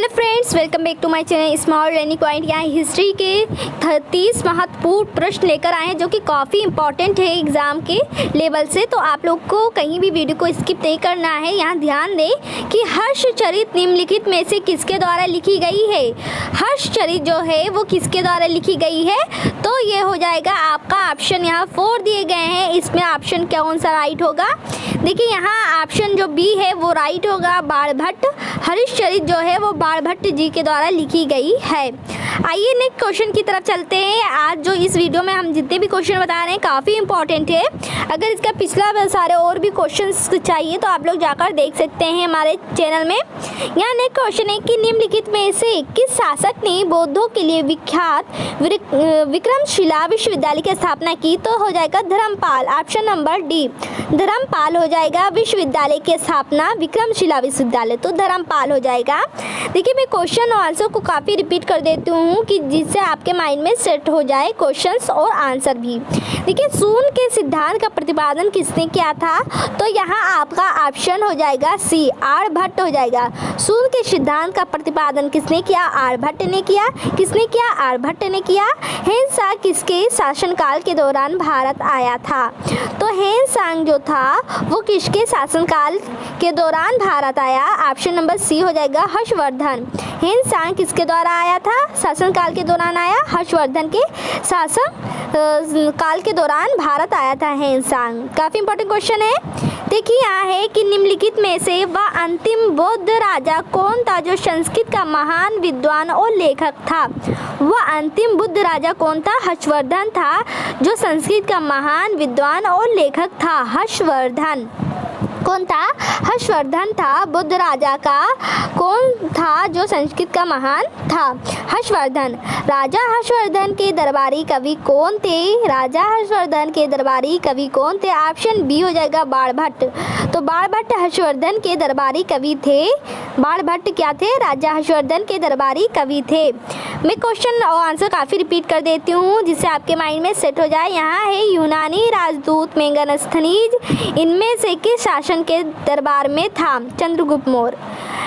Hello friends, welcome back to my channel small learning point. यहाँ history के 30 महत्वपूर्ण प्रश्न लेकर आए हैं जो कि काफ़ी इंपॉर्टेंट है एग्ज़ाम के लेवल से। तो आप लोग को कहीं भी वीडियो को स्किप नहीं करना है। यहाँ ध्यान दें कि हर्षचरित निम्नलिखित में से किसके द्वारा लिखी गई है। हर्षचरित जो है वो किसके द्वारा लिखी गई है, तो ये हो जाएगा आपका ऑप्शन। यहाँ 4 दिए गए हैं, इसमें ऑप्शन कौन सा राइट होगा। देखिए यहाँ ऑप्शन जो बी है वो राइट होगा, बाणभट्ट। हर्षचरित जो है वो बाणभट्ट जी के द्वारा लिखी गई है। आइए नेक्स्ट क्वेश्चन की तरफ चलते हैं। आज जो इस वीडियो में हम जितने भी क्वेश्चन बता रहे हैं काफ़ी इंपॉर्टेंट है। अगर इसका पिछला सारे और भी क्वेश्चंस चाहिए तो आप लोग जाकर देख सकते हैं हमारे चैनल में। यहाँ नेक्स्ट क्वेश्चन है कि निम्नलिखित में से किस शासक ने बौद्धों के लिए विख्यात विक्रमशिला विश्वविद्यालय की स्थापना की, तो हो जाएगा Dharampal. Option number D, Dharampal हो जाएगा विश्वविद्यालय की स्थापना, विक्रमशिला विश्वविद्यालय, तो धर्मपाल हो जाएगा। देखिए मैं क्वेश्चन और आंसर को काफ़ी रिपीट कर देती हूँ कि जिससे आपके माइंड में सेट हो जाए क्वेश्चंस और आंसर भी। देखिए शून्य के सिद्धांत का प्रतिपादन किसने किया था, तो यहाँ आपका ऑप्शन हो जाएगा सी, आर्यभट्ट हो जाएगा। शून्य के सिद्धांत का प्रतिपादन किसने किया, आर्यभट्ट ने किया। किसने किया, आर्यभट्ट ने किया। हेनसांग किसके शासनकाल के दौरान भारत आया था, तो हेनसांग जो था वो किसके शासनकाल के दौरान भारत आया। ऑप्शन नंबर सी हो जाएगा हर्षवर्धन। हेनसांग किसके द्वारा आया था, शासनकाल के दौरान आया, हर्षवर्धन के शासन काल के दौरान भारत आया था हेनसांग। काफ़ी इंपॉर्टेंट क्वेश्चन है। देखिए यहाँ है कि निम्नलिखित में से वह अंतिम बौद्ध राजा कौन था जो संस्कृत का महान विद्वान और लेखक था। वह अंतिम बुद्ध राजा कौन था, हर्षवर्धन था, जो संस्कृत का महान विद्वान और लेखक था। हर्षवर्धन कौन था, हर्षवर्धन था। बुद्ध राजा का कौन था जो संस्कृत का महान था, हर्षवर्धन। राजा हर्षवर्धन के दरबारी कवि कौन थे, राजा हर्षवर्धन के दरबारी कवि कौन थे। ऑप्शन बी हो जाएगा बाणभट्ट। तो बाणभट्ट हर्षवर्धन के दरबारी कवि थे। बाणभट्ट क्या थे, राजा हर्षवर्धन के दरबारी कवि थे। मैं क्वेश्चन और आंसर काफ़ी रिपीट कर देती हूँ जिससे आपके माइंड में सेट हो जाए। यहाँ है यूनानी राजदूत मेगास्थनीज इनमें से किस शासन के दरबार में था, Chandragupta Maurya.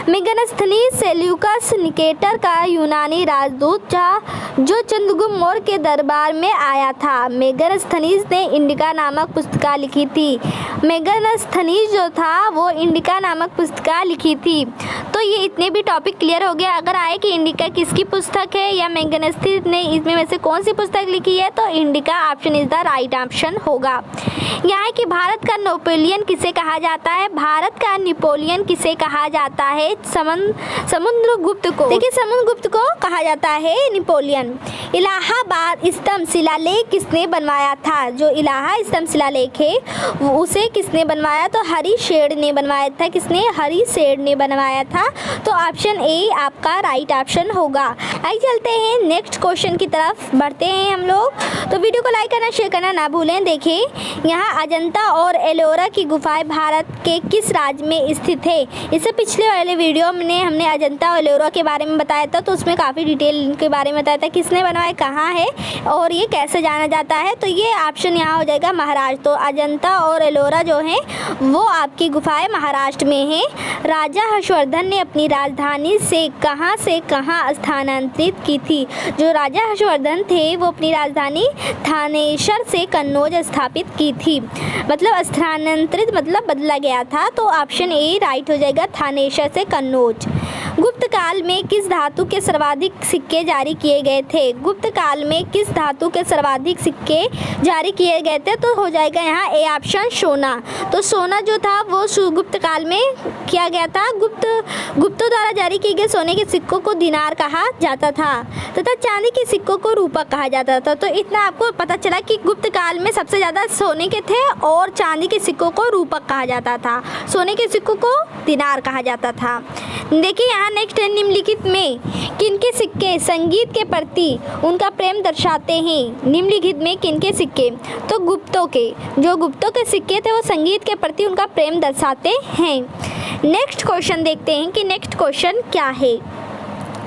Megasthenes Seleucus Nicator का यूनानी राजदूत था जो चंद्रगुप्त मौर्य के दरबार में आया था। मेगास्थनीज ने इंडिका नामक पुस्तिका लिखी थी। मेगास्थनीज जो था वो इंडिका नामक पुस्तिका लिखी थी। तो ये इतने भी टॉपिक क्लियर हो गया। अगर आए कि इंडिका किसकी पुस्तक है या मेगास्थनीज ने इसमें में से कौन सी पुस्तक लिखी है, तो indica option is the right option होगा। यहाँ कि भारत का नेपोलियन किसे कहा जाता है, भारत का नेपोलियन किसे कहा जाता है, समुद्रगुप्त को। देखिए समुद्रगुप्त को कहा जाता है नेपोलियन। इलाहाबाद स्तंभ शिलालेख किसने बनवाया था, जो इलाहा स्तंभ शिलालेख है उसे किसने बनवाया, तो हरिशेर ने बनवाया था। किसने, हरिशेर ने बनवाया था। तो ऑप्शन ए आपका राइट ऑप्शन होगा। आइए चलते हैं नेक्स्ट क्वेश्चन की तरफ बढ़ते हैं हम लोग। तो वीडियो को लाइक करना, शेयर करना ना भूलें। देखिए यहाँ अजंता और एलोरा की गुफाएं भारत के किस राज्य में स्थित है। इससे पिछले वाले वीडियो में हमने अजंता और एलोरा के बारे में बताया था, तो उसमें काफ़ी डिटेल के बारे में बताया था, किसने बनवाया, कहाँ है और ये कैसे जाना जाता है। तो ये ऑप्शन यहाँ हो जाएगा महाराष्ट्र। तो अजंता और एलोरा जो है वो आपकी गुफाएं महाराष्ट्र में है। राजा हर्षवर्धन ने अपनी राजधानी से कहाँ स्थानांतरित की थी। जो राजा हर्षवर्धन थे वो अपनी राजधानी थानेश्वर से कन्नौज स्थापित की थी। मतलब स्थानांतरित मतलब बदला गया था। तो ऑप्शन ए राइट हो जाएगा, थानेश्वर से कन्नौज। गुप्त काल में किस धातु के सर्वाधिक सिक्के जारी किए गए थे, गुप्त काल में किस धातु के सर्वाधिक सिक्के जारी किए गए थे, तो हो जाएगा यहाँ ए ऑप्शन सोना। तो सोना जो था वो गुप्त काल में किया गया था। गुप्तों द्वारा जारी किए गए सोने के सिक्कों को दिनार कहा जाता था तथा चांदी के सिक्कों को रूपक कहा जाता था। तो इतना आपको पता चला कि गुप्त काल में सबसे ज़्यादा सोने के थे और चांदी के सिक्कों को रूपक कहा जाता था, सोने के सिक्कों को दिनार कहा जाता था। देखिए यहाँ नेक्स्ट है, निम्नलिखित में किनके सिक्के संगीत के प्रति उनका प्रेम दर्शाते हैं। निम्नलिखित में किनके सिक्के, तो गुप्तों के। जो गुप्तों के सिक्के थे वो संगीत के प्रति उनका प्रेम दर्शाते हैं। नेक्स्ट क्वेश्चन देखते हैं कि नेक्स्ट क्वेश्चन क्या है।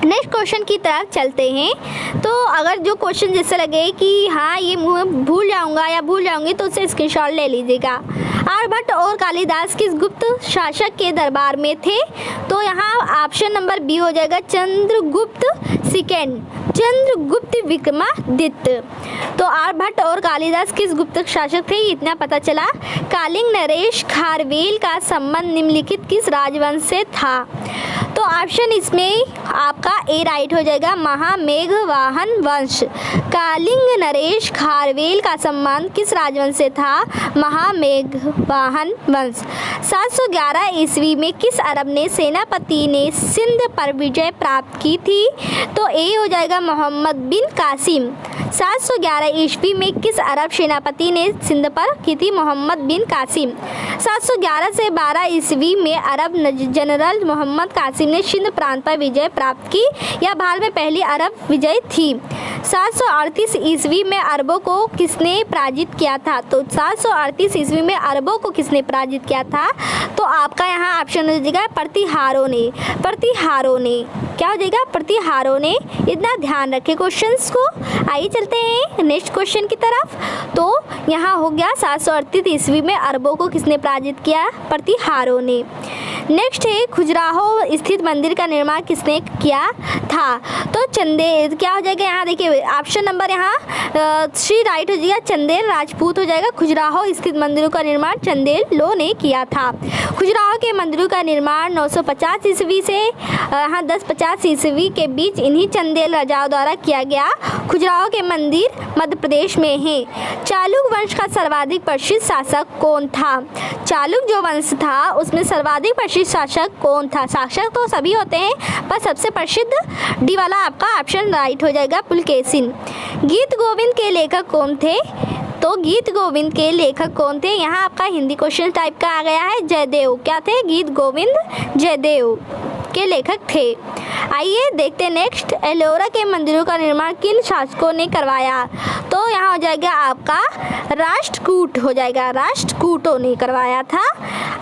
नेक्स्ट क्वेश्चन की तरफ चलते हैं। तो अगर जो क्वेश्चन जैसे लगे कि हाँ ये भूल जाऊंगा या भूल जाऊंगी तो उसे स्क्रीनशॉट ले लीजिएगा। आर्यभट्ट और कालिदास किस गुप्त शासक के दरबार में थे? तो यहाँ ऑप्शन नंबर बी हो जाएगा चंद्रगुप्त सेकेंड, चंद्रगुप्त विक्रमादित्य। तो आर्यभट्ट और कालिदास किस गुप्त शासक थे, इतना पता चला। कलिंग नरेश खारवेल का संबंध निम्नलिखित किस राजवंश से था? तो ऑप्शन इसमें आपका ए राइट हो जाएगा, महामेघवाहन वंश। कलिंग नरेश खारवेल का संबंध किस राजवंश से था? महामेघवाहन वंश। 711 ईस्वी में किस अरब ने सेनापति ने सिंध पर विजय प्राप्त की थी? तो ए हो जाएगा मोहम्मद बिन कासिम। 711 ईस्वी में किस अरब सेनापति ने सिंध पर की थी? मोहम्मद बिन कासिम। 711 से 12 ईस्वी में अरब जनरल मोहम्मद कासिम ने सिंध प्रांत पर विजय प्राप्त की। यह भारत में पहली अरब विजय थी। 738 ईस्वी में अरबों को किसने पराजित किया था? तो 738 ईस्वी में अरबों को किसने पराजित किया था? तो आपका यहाँ ऑप्शन हो जाएगा प्रतिहारों ने। प्रतिहारों ने क्या हो जाएगा? प्रतिहारों ने। इतना ध्यान रखें क्वेश्चंस को। आइए चलते हैं नेक्स्ट क्वेश्चन की तरफ। तो यहाँ हो गया 738 ईस्वी में अरबों को किसने पराजित किया? प्रतिहारों ने। नेक्स्ट है खजुराहो स्थित मंदिर का निर्माण किसने किया था? तो चंदेल क्या हो जाएगा? यहाँ देखिए ऑप्शन नंबर यहाँ सी राइट हो जाएगा, चंदेल राजपूत हो जाएगा। खजुराहो स्थित मंदिरों का निर्माण चंदेलों ने किया था। खजुराहो के मंदिरों का निर्माण 950 ईस्वी से 1050 ईस्वी के बीच इन्हीं चंदेल राजाओं द्वारा किया गया। खजुराहो के मंदिर मध्य प्रदेश में हैं। चालुक्य वंश का सर्वाधिक प्रसिद्ध शासक कौन था? चालुक्य जो वंश था उसमें सर्वाधिक प्रसिद्ध शासक कौन था? शासक तो सभी होते हैं पर सबसे प्रसिद्ध डी वाला आपका ऑप्शन राइट हो जाएगा, पुलकेशिन। गीत गोविंद के लेखक कौन थे? तो गीत गोविंद के लेखक कौन थे? यहाँ आपका हिंदी क्वेश्चन टाइप का आ गया है, जयदेव। क्या थे? गीत गोविंद जयदेव के लेखक थे। आइए देखते हैं नेक्स्ट, एलोरा के मंदिरों का निर्माण किन शासकों ने करवाया? तो यहाँ हो जाएगा आपका राष्ट्रकूट हो जाएगा, राष्ट्रकूटों ने करवाया था।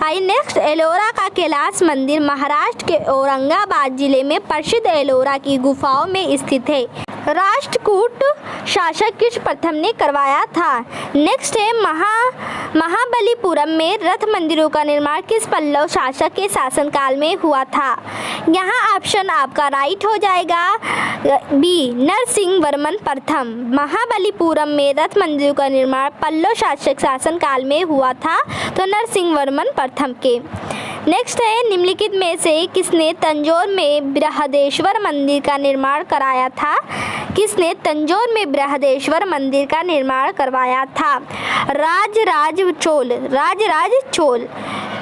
आइए नेक्स्ट, एलोरा का कैलाश मंदिर महाराष्ट्र के औरंगाबाद जिले में प्रसिद्ध एलोरा की गुफाओं में स्थित है। राष्ट्रकूट शासक किस प्रथम ने करवाया था? नेक्स्ट है महाबलीपुरम में रथ मंदिरों का निर्माण किस पल्लव शासक के शासनकाल में हुआ था? यहाँ ऑप्शन आपका राइट हो जाएगा बी, नरसिंह वर्मन प्रथम। महाबलीपुरम में रथ मंदिरों का निर्माण पल्लव शासक शासनकाल में हुआ था, तो नरसिंह वर्मन प्रथम के। नेक्स्ट है, निम्नलिखित में से किसने तंजौर में बृहदेश्वर मंदिर का निर्माण कराया था? किसने तंजौर में बृहदेश्वर मंदिर का निर्माण करवाया था? राजराज चोल।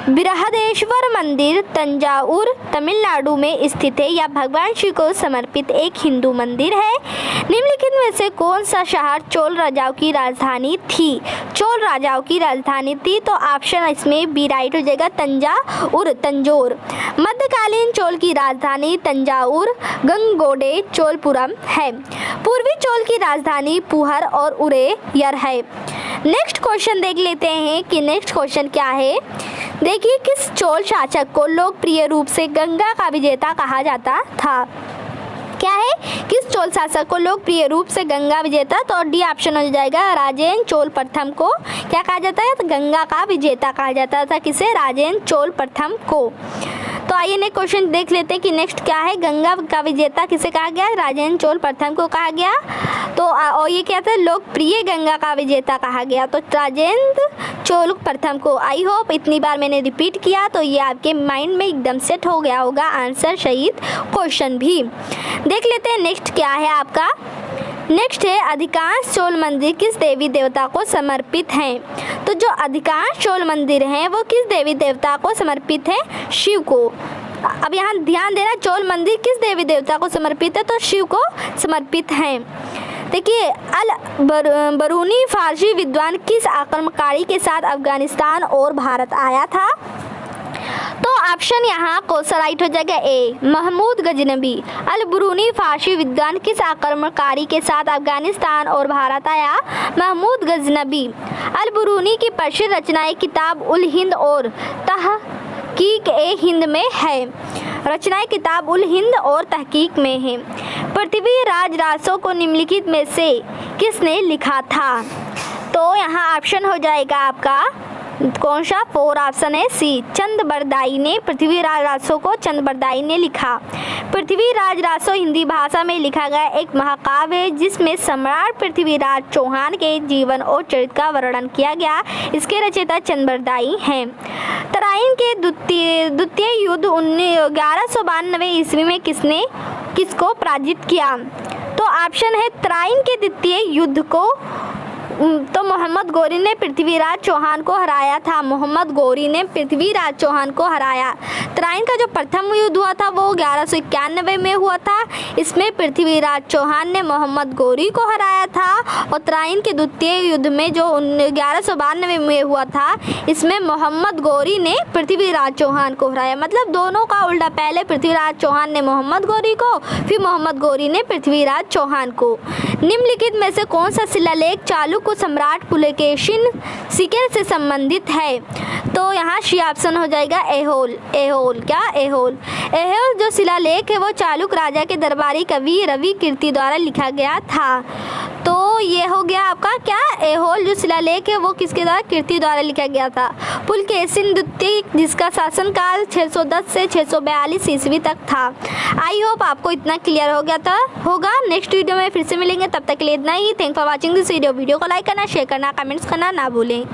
बृहदेश्वर मंदिर तंजावुर तमिलनाडु में स्थित है। यह भगवान शिव को समर्पित एक हिंदू मंदिर है। निम्नलिखित में से कौन सा शहर चोल राजाओं की राजधानी थी? चोल राजाओं की राजधानी थी, तो ऑप्शन इसमें बी राइट हो जाएगा, तंजौर। मध्यकालीन चोल की राजधानी तंजावुर गंगगोडे चोलपुरम है। पूर्वी चोल की राजधानी पुहर और उरेयर है। नेक्स्ट क्वेश्चन देख लेते हैं कि नेक्स्ट क्वेश्चन क्या है। देखिए, किस चोल शासक को लोकप्रिय रूप से गंगा का विजेता कहा जाता था? क्या है? किस चोल शासक को लोकप्रिय रूप से गंगा विजेता? तो डी ऑप्शन हो जाएगा, राजेंद्र चोल प्रथम को क्या कहा जाता है? तो गंगा का विजेता कहा जाता था। किसे? राजेंद्र चोल प्रथम को। तो आइए नेक्स्ट क्वेश्चन देख लेते हैं कि नेक्स्ट क्या है। गंगा का विजेता किसे कहा गया? राजेंद्र चोल प्रथम को कहा गया। तो और ये क्या था? लोकप्रिय गंगा का विजेता कहा गया, तो राजेंद्र चोल प्रथम को। आई होप इतनी बार मैंने रिपीट किया तो ये आपके माइंड में एकदम सेट हो गया होगा आंसर सहित क्वेश्चन भी। देख लेते हैं नेक्स्ट क्या है आपका। नेक्स्ट है, अधिकांश चोल मंदिर किस देवी देवता को समर्पित हैं? तो जो अधिकांश चोल मंदिर हैं वो किस देवी देवता को समर्पित है? शिव को। अब यहाँ ध्यान देना, चोल मंदिर किस देवी देवता को समर्पित है? तो शिव को समर्पित हैं। देखिए, अल बरूनी फारसी विद्वान किस आक्रमणकारी के साथ अफगानिस्तान और भारत आया था? तो ऑप्शन यहाँ कौन सा राइट हो जाएगा? ए, महमूद गजनबी। अल बरूनी फारसी विद्वान किस आक्रमणकारी के साथ अफगानिस्तान और भारत आया? महमूद गजनबी। अल बरूनी की प्रसिद्ध रचनाएं किताब उल हिंद और तहकीक ए हिंद में है। रचनाएं किताब उल हिंद और तहकीक में हैं। पृथ्वीराज रासो को निम्नलिखित में से किसने लिखा था? तो यहाँ ऑप्शन हो जाएगा आपका कौन सा? 4 ऑप्शन है सी, चंद्रबरदाई ने पृथ्वीराज रासो को चंद्रबरदाई ने लिखा। पृथ्वीराज रासो हिंदी भाषा में लिखा गया एक महाकाव्य है जिसमें सम्राट पृथ्वीराज चौहान के जीवन और चरित्र का वर्णन किया गया। इसके रचयिता चंद्रबरदाई हैं। तराइन के द्वितीय युद्ध 1192 ईस्वी में किसको पराजित किया? तो ऑप्शन है तराइन के द्वितीय युद्ध को तो मोहम्मद गौरी ने पृथ्वीराज चौहान को हराया था। मोहम्मद गौरी ने पृथ्वीराज चौहान को हराया। तराइन का जो प्रथम युद्ध हुआ था वो 1191 में हुआ था। इसमें पृथ्वीराज चौहान ने मोहम्मद गौरी को हराया था और तराइन के द्वितीय युद्ध में जो 1192 में हुआ था इसमें मोहम्मद गौरी ने पृथ्वीराज चौहान को हराया। मतलब दोनों का उल्टा, पहले पृथ्वीराज चौहान ने मोहम्मद गौरी को, फिर मोहम्मद गौरी ने पृथ्वीराज चौहान को। निम्नलिखित में से कौन सा शिलालेख चालुक्य सम्राट पुलकेशिन सीकर से संबंधित है? तो यहाँ सी ऑप्शन हो जाएगा एहोल। एहोल जो शिलालेख है वो चालुक्य राजा के दरबारी कवि रवि कीर्ति द्वारा लिखा गया था। तो ये हो गया आपका क्या? एहोल जो शिलालेख है वो किसके द्वारा? कीर्ति द्वारा लिखा गया था। पुलकेशिन द्वितीय जिसका शासनकाल 610 से 642 ईस्वी तक था। आई होप आपको इतना क्लियर हो गया होगा। नेक्स्ट वीडियो में फिर से मिलेंगे, तब तक के लिए इतना ही। Thank for watching this video. Video को लाइक करना, शेयर करना, कमेंट्स करना ना भूलें।